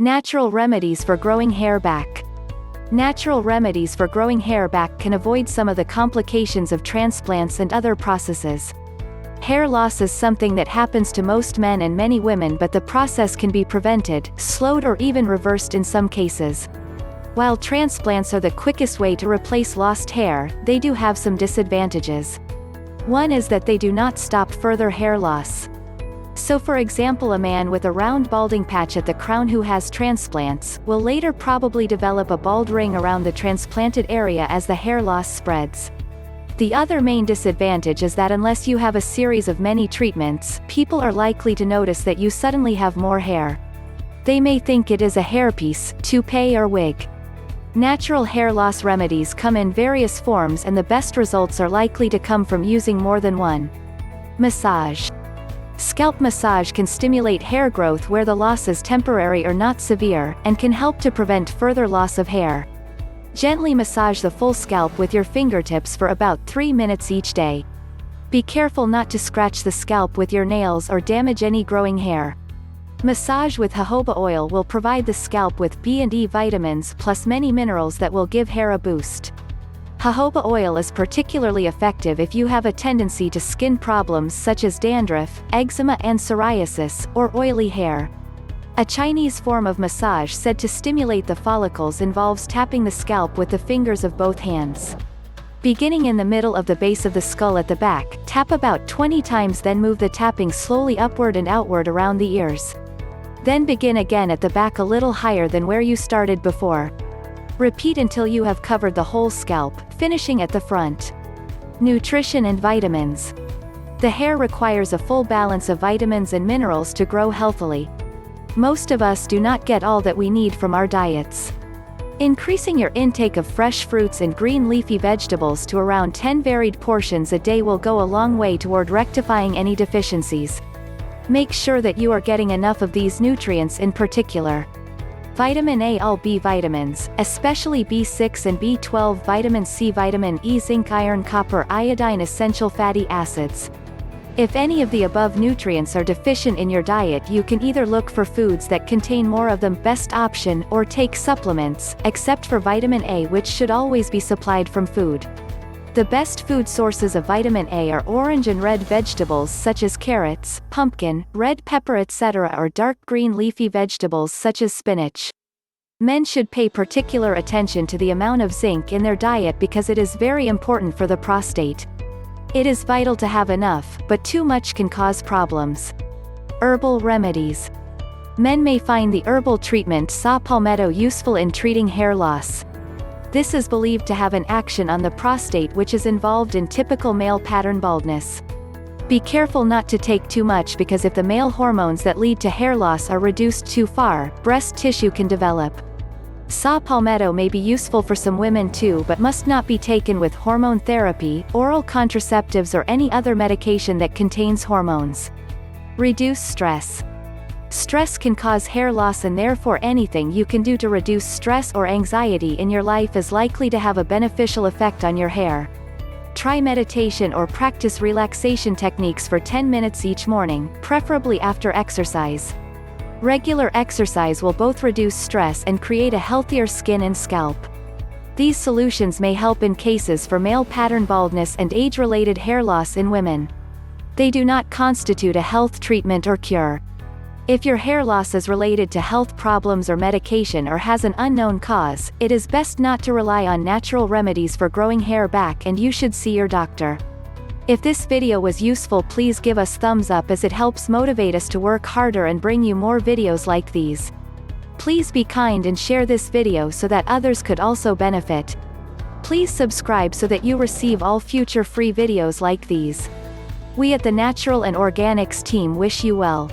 Natural remedies for growing hair back. Natural remedies for growing hair back can avoid some of the complications of transplants and other processes. Hair loss is something that happens to most men and many women, but the process can be prevented, slowed, or even reversed in some cases. While transplants are the quickest way to replace lost hair, they do have some disadvantages. One is that they do not stop further hair loss. So for example, a man with a round balding patch at the crown who has transplants, will later probably develop a bald ring around the transplanted area as the hair loss spreads. The other main disadvantage is that unless you have a series of many treatments, people are likely to notice that you suddenly have more hair. They may think it is a hairpiece, toupee, or wig. Natural hair loss remedies come in various forms, and the best results are likely to come from using more than one. Massage. Scalp massage can stimulate hair growth where the loss is temporary or not severe, and can help to prevent further loss of hair. Gently massage the full scalp with your fingertips for about 3 minutes each day. Be careful not to scratch the scalp with your nails or damage any growing hair. Massage with jojoba oil will provide the scalp with B&E vitamins plus many minerals that will give hair a boost. Jojoba oil is particularly effective if you have a tendency to skin problems such as dandruff, eczema and psoriasis, or oily hair. A Chinese form of massage said to stimulate the follicles involves tapping the scalp with the fingers of both hands. Beginning in the middle of the base of the skull at the back, tap about 20 times, then move the tapping slowly upward and outward around the ears. Then begin again at the back a little higher than where you started before. Repeat until you have covered the whole scalp, finishing at the front. Nutrition and vitamins. The hair requires a full balance of vitamins and minerals to grow healthily. Most of us do not get all that we need from our diets. Increasing your intake of fresh fruits and green leafy vegetables to around 10 varied portions a day will go a long way toward rectifying any deficiencies. Make sure that you are getting enough of these nutrients in particular. Vitamin A. All B vitamins, especially B6 and B12, vitamin C, vitamin E, zinc, iron, copper, iodine, essential fatty acids. If any of the above nutrients are deficient in your diet, you can either look for foods that contain more of them, best option, or take supplements, except for vitamin A, which should always be supplied from food. The best food sources of vitamin A are orange and red vegetables such as carrots, pumpkin, red pepper, etc., or dark green leafy vegetables such as spinach. Men should pay particular attention to the amount of zinc in their diet because it is very important for the prostate. It is vital to have enough, but too much can cause problems. Herbal remedies. Men may find the herbal treatment saw palmetto useful in treating hair loss. This is believed to have an action on the prostate, which is involved in typical male pattern baldness. Be careful not to take too much, because if the male hormones that lead to hair loss are reduced too far, breast tissue can develop. Saw palmetto may be useful for some women too, but must not be taken with hormone therapy, oral contraceptives, or any other medication that contains hormones. Reduce stress. Stress can cause hair loss, and therefore anything you can do to reduce stress or anxiety in your life is likely to have a beneficial effect on your hair. Try meditation or practice relaxation techniques for 10 minutes each morning, preferably after exercise. Regular exercise will both reduce stress and create a healthier skin and scalp. These solutions may help in cases for male pattern baldness and age-related hair loss in women. They do not constitute a health treatment or cure. If your hair loss is related to health problems or medication, or has an unknown cause, it is best not to rely on natural remedies for growing hair back, and you should see your doctor. If this video was useful, please give us thumbs up, as it helps motivate us to work harder and bring you more videos like these. Please be kind and share this video so that others could also benefit. Please subscribe so that you receive all future free videos like these. We at the Natural and Organics team wish you well.